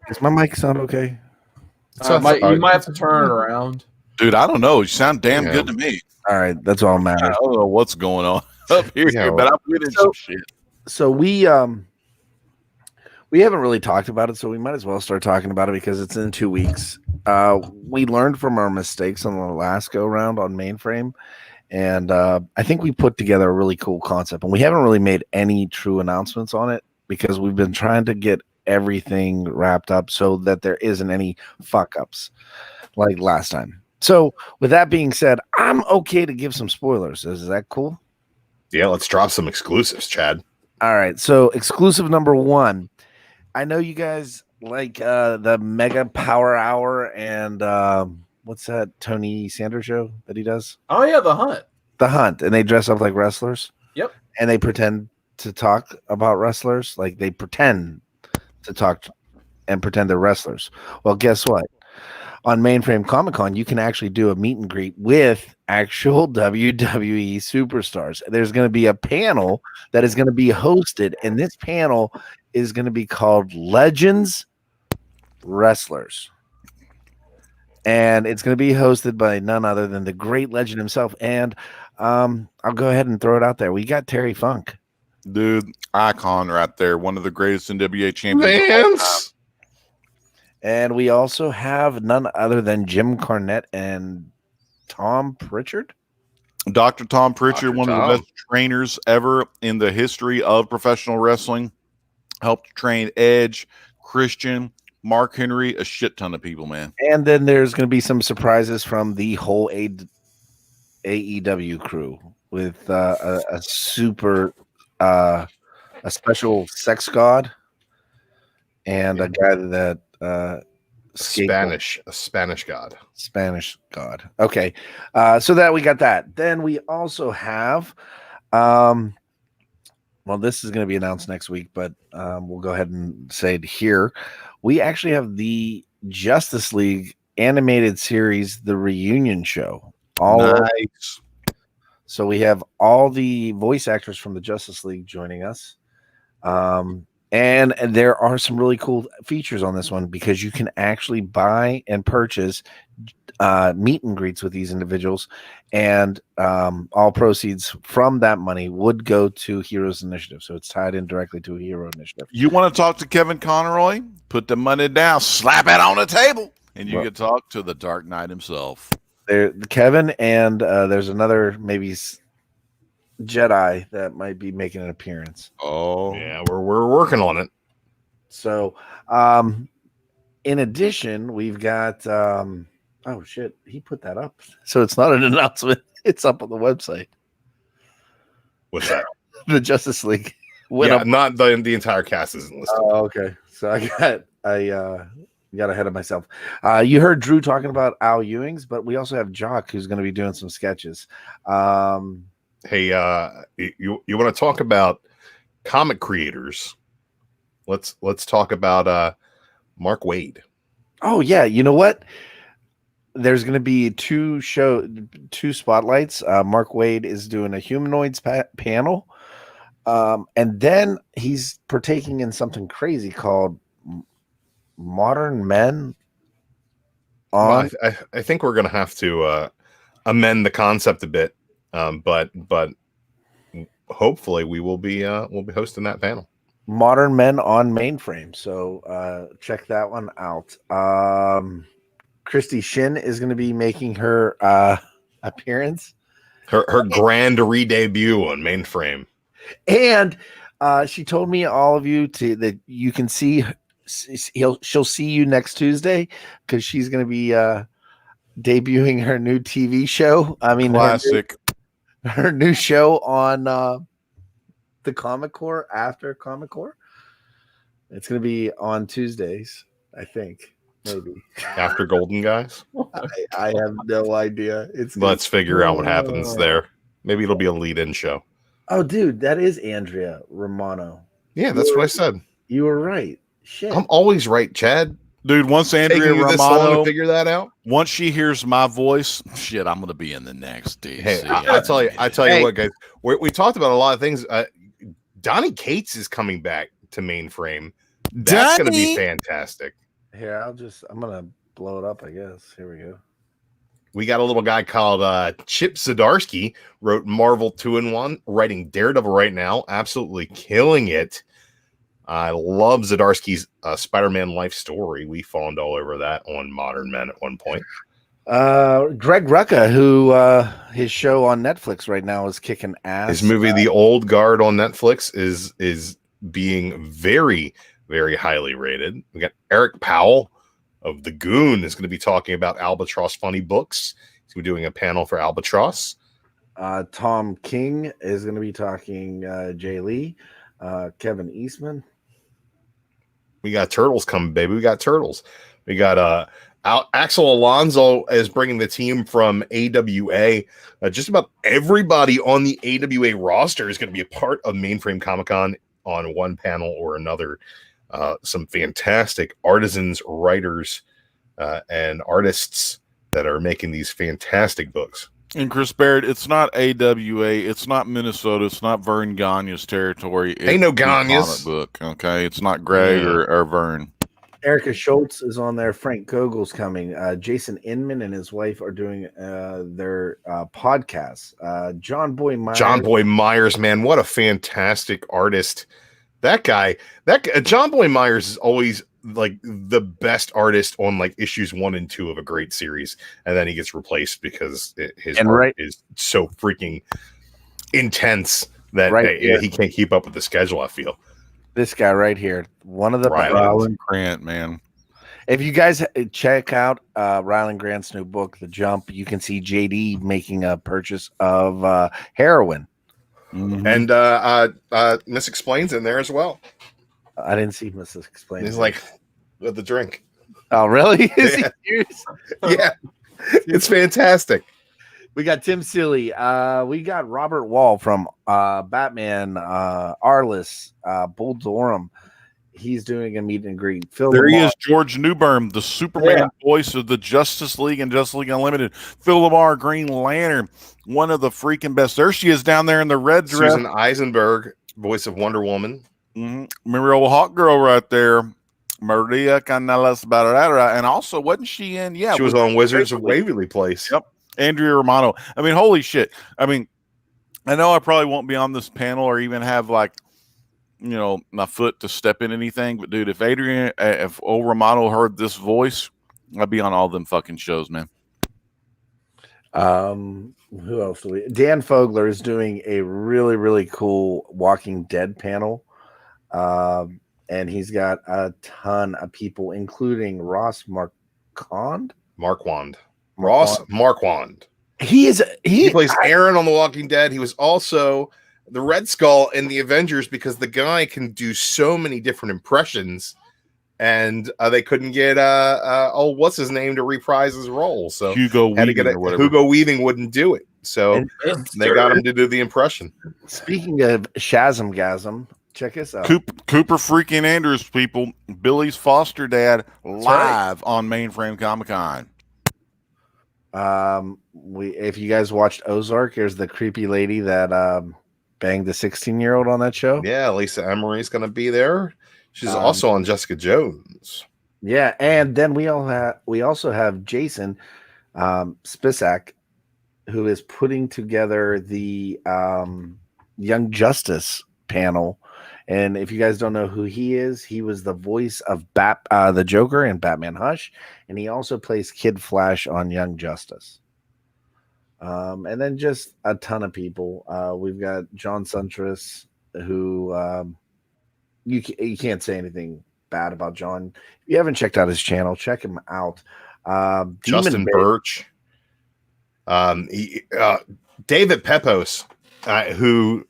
is my mic sound okay? You might have to turn it around. Dude, I don't know. You sound damn good to me. All right, that's all matters. I don't know what's going on up here, but I'm winning some shit. So we haven't really talked about it, so we might as well start talking about it because it's in 2 weeks. We learned from our mistakes on the last go round on mainframe, and I think we put together a really cool concept, and we haven't really made any true announcements on it because we've been trying to get everything wrapped up so that there isn't any fuck ups like last time. So with that being said, I'm okay to give some spoilers. Is that cool? Yeah, let's drop some exclusives, Chad. All right. So exclusive number 1. I know you guys like the Mega Power Hour and what's that Tony Sanders show that he does? Oh yeah, The Hunt. The Hunt, and they dress up like wrestlers. Yep. And they pretend to talk about wrestlers, like they pretend to talk and pretend they're wrestlers. Well, guess what? On Mainframe Comic-Con, you can actually do a meet and greet with actual WWE superstars. There's going to be a panel that is going to be hosted, and this panel is going to be called Legends Wrestlers. And it's going to be hosted by none other than the great legend himself. And I'll go ahead and throw it out there. We got Terry Funk. Dude, icon right there. One of the greatest NWA champions. And we also have none other than Jim Cornette and Tom Pritchard. Dr. Tom Pritchard, one of the best trainers ever in the history of professional wrestling. Helped train Edge, Christian, Mark Henry, a shit ton of people, man. And then there's going to be some surprises from the whole AEW crew with a super a special sex god and a guy that a Spanish god. Spanish god. Okay. So that we got that. Then we also have well, this is going to be announced next week, but we'll go ahead and say it here. We actually have the Justice League animated series, The Reunion Show. Nice. So we have all the voice actors from the Justice League joining us. And there are some really cool features on this one because you can actually buy and purchase meet and greets with these individuals. And all proceeds from that money would go to Heroes Initiative. So it's tied in directly to a Hero Initiative. You want to talk to Kevin Conroy? Put the money down, slap it on the table, and you can talk to the Dark Knight himself. There, Kevin, and there's another maybe Jedi that might be making an appearance. Oh, yeah, we're working on it. So, in addition, we've got oh shit, he put that up. So it's not an announcement; it's up on the website. What's that? The Justice League. Not the entire cast isn't listed. Oh, okay. So I got ahead of myself. You heard Drew talking about Al Ewings, but we also have Jock who's going to be doing some sketches. Hey, you want to talk about comic creators? Let's talk about Mark Waid. Oh yeah, you know what? There's going to be two spotlights. Mark Waid is doing a humanoids panel. And then he's partaking in something crazy called Modern Men on. Well, I think we're going to have to amend the concept a bit, but hopefully we'll be hosting that panel. Modern Men on Mainframe. So check that one out. Christy Shin is going to be making her appearance. Her grand re-debut on Mainframe. And she told me, all of you, that you can see she'll see you next Tuesday because she's going to be debuting her new TV show. I mean, Classic. her new show on the Comic Core after Comic Core. It's going to be on Tuesdays, I think. Maybe After Golden Guys. I have no idea. Let's figure out what happens there. Maybe it'll be a lead-in show. Oh, dude, that is Andrea Romano. Yeah, that's what I said. You were right. Shit, I'm always right, Chad. Dude, once Andrea Taking you this long Romano, to figure that out. once she hears my voice, shit, I'm gonna be in the next DC. Hey, I tell you what, guys. We talked about a lot of things. Donnie Cates is coming back to Mainframe. That's going to be fantastic. here, I'm gonna blow it up, I guess. Here we go. We got a little guy called Chip Zdarsky, wrote Marvel 2-in-1, writing Daredevil right now, absolutely killing it. I love Zdarsky's Spider-Man life story. We fawned all over that on Modern Men at one point. Greg Rucka, who his show on Netflix right now is kicking ass. His movie The Old Guard on Netflix is being very, very highly rated. We got Eric Powell of The Goon is going to be talking about Albatross Funny Books. He's going to be doing a panel for Albatross. Tom King is going to be talking Jay Lee, Kevin Eastman. We got Turtles coming, baby. We got Turtles. We got Axel Alonso is bringing the team from AWA. Just about everybody on the AWA roster is going to be a part of Mainframe Comic-Con on one panel or another. Some fantastic artisans, writers, and artists that are making these fantastic books. And Chris Barrett, it's not AWA, it's not Minnesota, it's not Vern Gagne's territory. Ain't no Gagne's comic book, okay? It's not Greg or Vern. Erica Schultz is on there. Frank Gogel's coming. Jason Inman and his wife are doing their podcast. John Boy Myers. Man, what a fantastic artist. That guy, John Boy Myers is always like the best artist on like issues 1 and 2 of a great series, and then he gets replaced because his art is so freaking intense that he can't keep up with the schedule. I feel this guy right here, one of the Ryland Grant, man. If you guys check out Ryland Grant's new book, The Jump, you can see JD making a purchase of heroin. Mm-hmm. And Miss Explains in there as well. I didn't see Miss Explains. He's like with the drink. Oh, really? Is he serious? Yeah, it's fantastic. We got Tim Seeley. We got Robert Wall from Batman, Arliss, Bull Durham. He's doing a meet and greet. There he is, George Newbern, the Superman voice of the Justice League and Justice League Unlimited. Phil Lamar, Green Lantern, one of the freaking best. There she is down there in the red dress. Susan Eisenberg, voice of Wonder Woman. Mm-hmm. Remember old hot girl right there, Maria Canellas Barrera. And also, wasn't she in? Yeah, she was on Wizards of Waverly Place. Yep. Andrea Romano. I mean, holy shit. I mean, I know I probably won't be on this panel or even have like, you know, my foot to step in anything, but dude, if old Romano heard this voice, I'd be on all them fucking shows, man. Who else do we? Dan Fogler is doing a really, really cool Walking Dead panel. And he's got a ton of people, including Ross Marquand. He plays Aaron on The Walking Dead. He was also the Red Skull in the Avengers because the guy can do so many different impressions, and they couldn't get what's his name to reprise his role. So Hugo Weaving wouldn't do it. So they got him to do the impression. Speaking of Shazamgasm, check us out. Cooper freaking Andrews, people. Billy's foster dad live on Mainframe Comic-Con. If you guys watched Ozark, there's the creepy lady that banged the 16-year-old on that show. Yeah, Lisa Emery's going to be there. She's Um, also on Jessica Jones. Yeah, and then we also have Jason Spisak, who is putting together the Young Justice panel. And if you guys don't know who he is, he was the voice of the Joker in Batman Hush, and he also plays Kid Flash on Young Justice. And then just a ton of people. We've got John Suntress, who you can't say anything bad about John. If you haven't checked out his channel, check him out. Justin Birch. David Pepos, who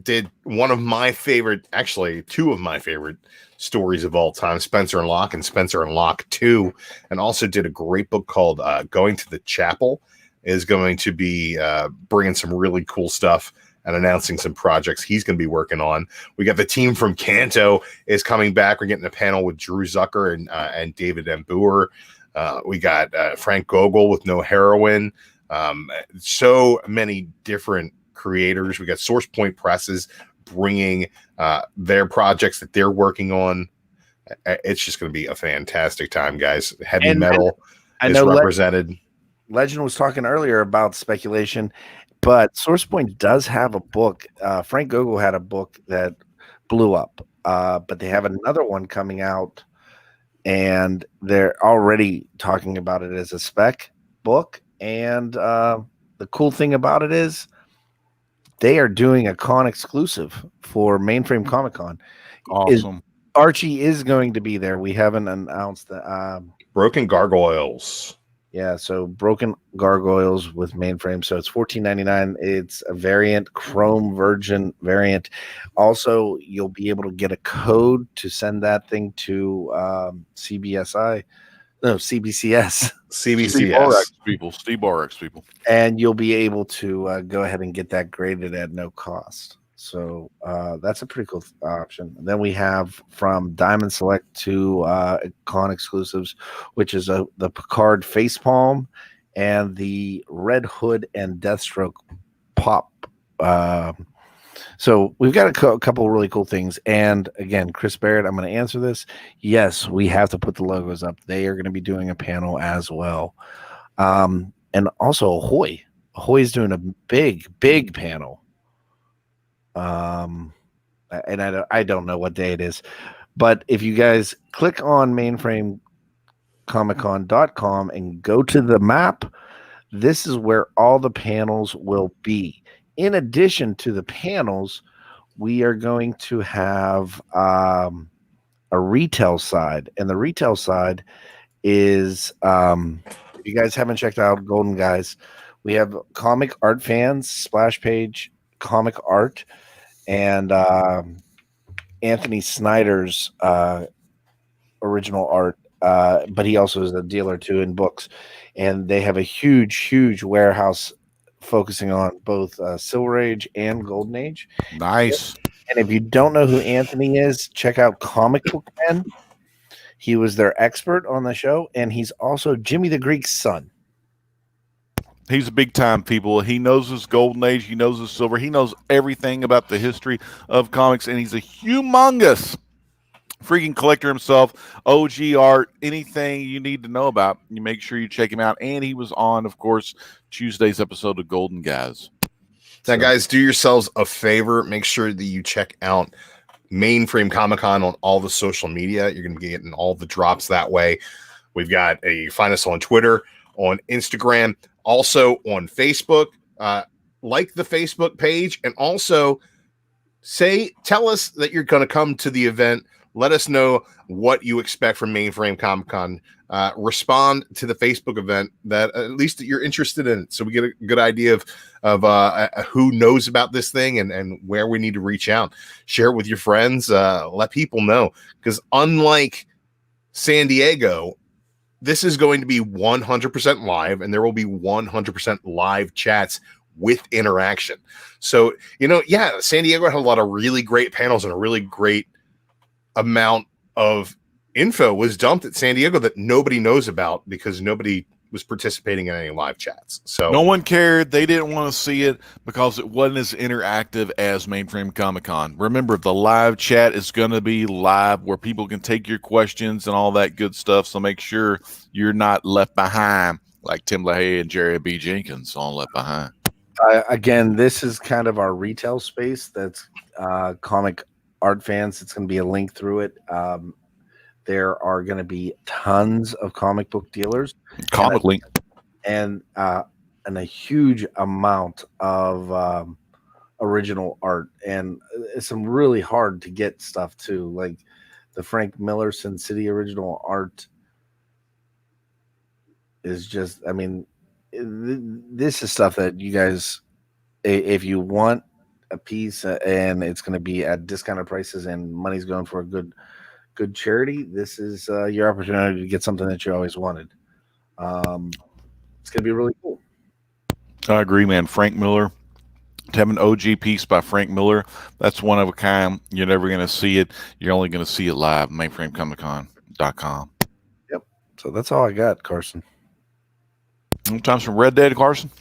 did one of my favorite, actually two of my favorite stories of all time, Spencer and Locke and Spencer and Locke 2, and also did a great book called Going to the Chapel, is going to be bringing some really cool stuff and announcing some projects he's going to be working on. We got the team from Kanto is coming back. We're getting a panel with Drew Zucker and David M. Boer. We got Frank Gogol with No Heroin. So many different creators. We got Source Point Presses bringing their projects that they're working on. It's just going to be a fantastic time, guys. Heavy metal is represented. Legend was talking earlier about speculation, but Source Point does have a book. Frank Gogol had a book that blew up, but they have another one coming out, and they're already talking about it as a spec book. And the cool thing about it is they are doing a con exclusive for Mainframe Comic Con. Awesome. Archie is going to be there. We haven't announced that. Broken Gargoyles. Yeah, so Broken Gargoyles with Mainframe. So it's $14.99. It's a variant, Chrome Virgin variant. Also, you'll be able to get a code to send that thing to CBCS. Steve RX people. And you'll be able to go ahead and get that graded at no cost. So that's a pretty cool option. And then we have from Diamond Select to con exclusives, which is the Picard Facepalm and the Red Hood and Deathstroke pop. So we've got a couple really cool things. And again, Chris Barrett, I'm going to answer this. Yes, we have to put the logos up. They are going to be doing a panel as well. And also Ahoy. Ahoy is doing a big panel. And I don't know what day it is, but if you guys click on mainframecomiccon.com and go to the map, this is where all the panels will be. In addition to the panels, we are going to have a retail side, and the retail side is if you guys haven't checked out Golden Guys, we have Comic Art Fans splash page, comic art, and Anthony Snyder's original art, but he also is a dealer too in books, and they have a huge warehouse focusing on both Silver Age and Golden Age. Nice. And if you don't know who Anthony is, check out Comic Book Men. He was their expert on the show, and he's also Jimmy the Greek's son. He's a big time people. He knows his Golden Age. He knows his Silver. He knows everything about the history of comics, and he's a humongous freaking collector himself. OG art, anything you need to know about, you make sure you check him out. And he was on, of course, Tuesday's episode of Golden Guys. Now, guys, do yourselves a favor. Make sure that you check out Mainframe Comic Con on all the social media. You're going to be getting all the drops that way. We've got find us on Twitter, on Instagram, also on Facebook. Like the Facebook page, and also tell us that you're going to come to the event. Let us know what you expect from Mainframe Comic Con. Respond to the Facebook event that at least that you're interested in it, so we get a good idea of who knows about this thing and where we need to reach out. Share it with your friends. Let people know, because unlike San Diego, this is going to be 100% live, and there will be 100% live chats with interaction. So, San Diego had a lot of really great panels, and a really great amount of info was dumped at San Diego that nobody knows about because nobody was participating in any live chats. So no one cared. They didn't want to see it because it wasn't as interactive as Mainframe Comic-Con. Remember, the live chat is going to be live where people can take your questions and all that good stuff. So make sure you're not left behind like Tim LaHaye and Jerry B. Jenkins on Left Behind. Again, this is kind of our retail space. That's comic art fans. It's going to be a link through it. There are going to be tons of comic book dealers. Comic link. And a huge amount of original art and some really hard to get stuff too, like the Frank Miller Sin City original art is just, I mean, this is stuff that you guys, if you want a piece and it's going to be at discounted prices and money's going for a good charity, this is your opportunity to get something that you always wanted. It's going to be really cool. I agree, man. Frank Miller, to have an OG piece by Frank Miller, that's one of a kind. You're never going to see it. You're only going to see it live. MainframeComicCon.com. Yep. So that's all I got, Carson. Time for Red Dead, Carson.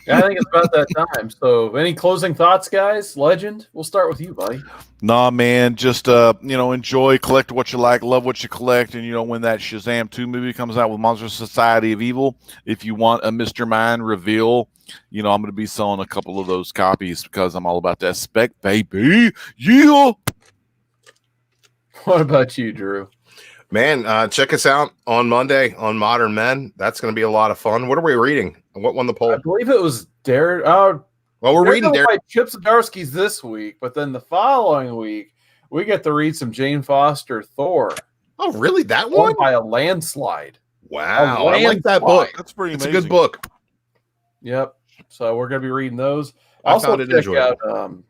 Yeah, I think it's about that time. So, any closing thoughts, guys? Legend, we'll start with you, buddy. Nah, man, just enjoy, collect what you like, love what you collect, and when that Shazam 2 movie comes out with Monster Society of Evil, if you want a Mr. Mind reveal, I'm going to be selling a couple of those copies because I'm all about that spec, baby. Yeah. What about you, Drew? Man, check us out on Monday on Modern Men. That's going to be a lot of fun. What are we reading? What won the poll? I believe it was Darren. Well, we're reading Darren. Chip Zdarsky's this week, but then the following week, we get to read some Jane Foster Thor. Oh, really? That one? By a landslide. Wow. I like that book. That's pretty amazing. It's a good book. Yep. So we're going to be reading those. I found it enjoyable. Out,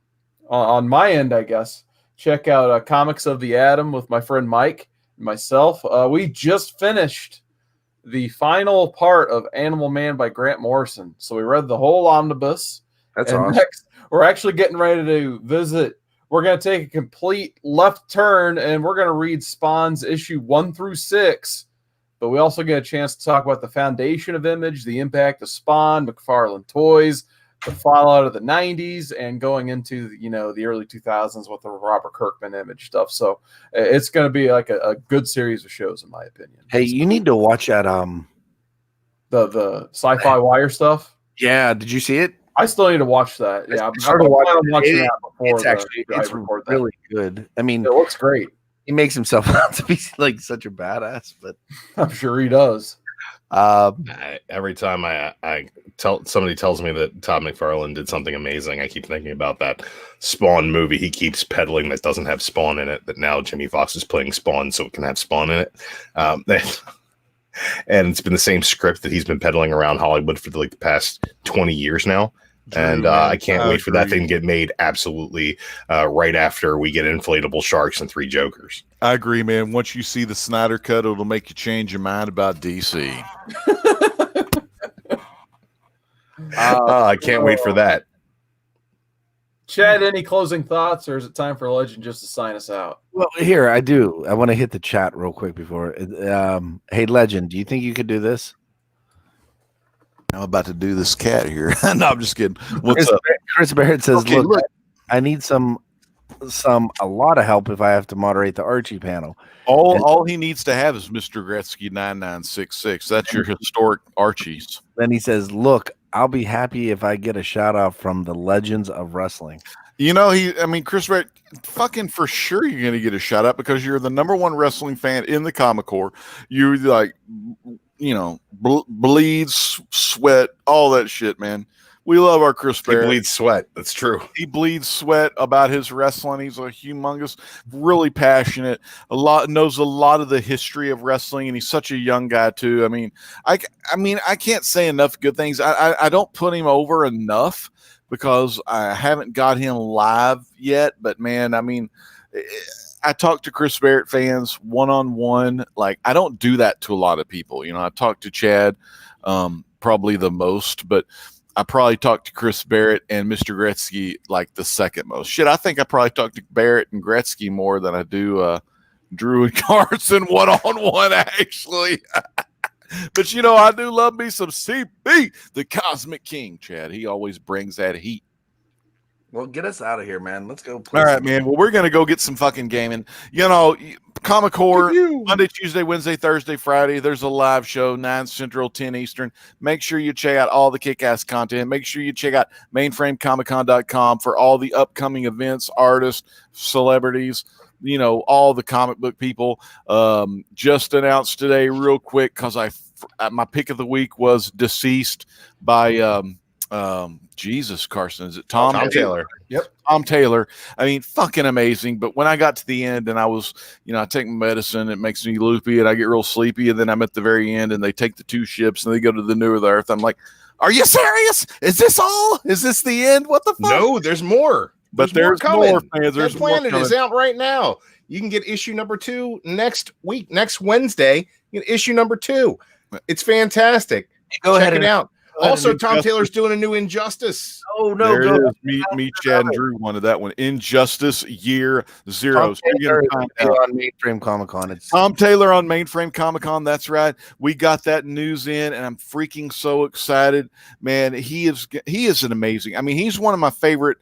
on my end, I guess, check out Comics of the Atom with my friend Mike. Myself, we just finished the final part of Animal Man by Grant Morrison. So we read the whole omnibus. That's awesome. Next, we're actually getting ready to visit. We're going to take a complete left turn, and we're going to read Spawn's issue 1 through 6. But we also get a chance to talk about the foundation of Image, the impact of Spawn, McFarlane Toys, the fallout of the 90s, and going into the early 2000s with the Robert Kirkman Image stuff. So it's going to be like a good series of shows, in my opinion. Hey, you need to watch that the Sci-Fi Wire stuff. Yeah, did you see it? I still need to watch that. Yeah, I'm watching that before. It's really good. I mean, it looks great. He makes himself out to be like such a badass, but I'm sure he does. Every time somebody tells me that Todd McFarlane did something amazing, I keep thinking about that Spawn movie he keeps peddling that doesn't have Spawn in it, that now Jimmy Fox is playing Spawn so it can have Spawn in it. And it's been the same script that he's been peddling around Hollywood for the past 20 years now. And I can't wait for that thing to get made absolutely right after we get inflatable sharks and 3 Jokers. I agree, man. Once you see the Snyder Cut, it'll make you change your mind about DC. I can't wait for that. Chad, any closing thoughts, or is it time for Legend just to sign us out? Well, here, I do. I want to hit the chat real quick before. Hey, Legend, do you think you could do this? I'm about to do this cat here. No, I'm just kidding. What's up? Chris Barrett says, look, I need a lot of help if I have to moderate the Archie panel. All he needs to have is Mr. Gretzky 9966. That's your historic Archies. Then he says, look, I'll be happy if I get a shout out from the legends of wrestling. Chris Barrett, fucking for sure you're going to get a shout out because you're the #1 wrestling fan in the Comic Corps. You bleeds, sweat, all that shit, man. We love our Chris Barrett. He bleeds sweat. That's true. He bleeds sweat about his wrestling. He's a humongous, really passionate. Knows a lot of the history of wrestling, and he's such a young guy too. I can't say enough good things. I don't put him over enough because I haven't got him live yet. But man, I talk to Chris Barrett fans one-on-one. I don't do that to a lot of people. I talk to Chad probably the most, but I probably talk to Chris Barrett and Mr. Gretzky the second most. Shit, I think I probably talk to Barrett and Gretzky more than I do Drew and Carson one-on-one, actually. But you know, I do love me some CB, the Cosmic King, Chad. He always brings that heat. Well, get us out of here, man. Let's go play. All right, man. Well, we're gonna go get some fucking gaming. You know, Comic Core Monday, Tuesday, Wednesday, Thursday, Friday. There's a live show, 9 Central, 10 Eastern. Make sure you check out all the kick-ass content. Make sure you check out mainframecomiccon.com for all the upcoming events, artists, celebrities, you know, all the comic book people. Just announced today real quick because my pick of the week was Deceased by Jesus, Carson. Is it Tom Taylor? Yep. Tom Taylor. I mean, fucking amazing. But when I got to the end and I was, you know, I take my medicine, it makes me loopy and I get real sleepy. And then I'm at the very end and they take the 2 ships and they go to the New Earth. I'm like, are you serious? Is this all? Is this the end? What the fuck? No, there's more. But there's more, fans. There's Planet is out right now. You can get issue number 2 next week, next Wednesday. You get issue number 2. It's fantastic. Check it out. Also, Tom Taylor's doing a new Injustice. Oh no! There it is. Me, Chad, and Drew wanted that one. Injustice Year 0. Tom Taylor on Mainframe Comic Con. It's Tom Taylor on Mainframe Comic Con. That's right. We got that news in, and I'm freaking so excited, man. He is an amazing. I mean, he's one of my favorite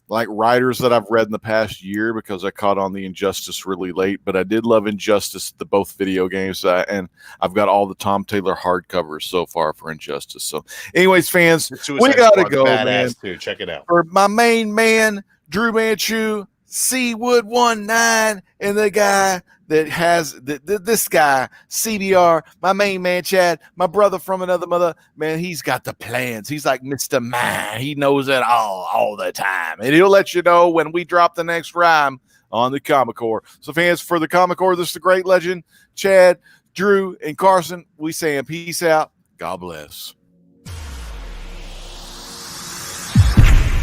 like writers that I've read in the past year because I caught on the Injustice really late, but I did love Injustice, both video games, and I've got all the Tom Taylor hardcovers so far for Injustice. So anyways, fans, we gotta go, man. Too. Check it out. For my main man, Drew Manchu, C Wood 19, and the guy that has this guy, CBR, my main man, Chad, my brother from another mother, man, he's got the plans. He's like Mr. Mind. He knows it all the time. And he'll let you know when we drop the next rhyme on the Comic Core. So fans, for the Comic Core, this is the great legend, Chad, Drew, and Carson, we saying peace out. God bless.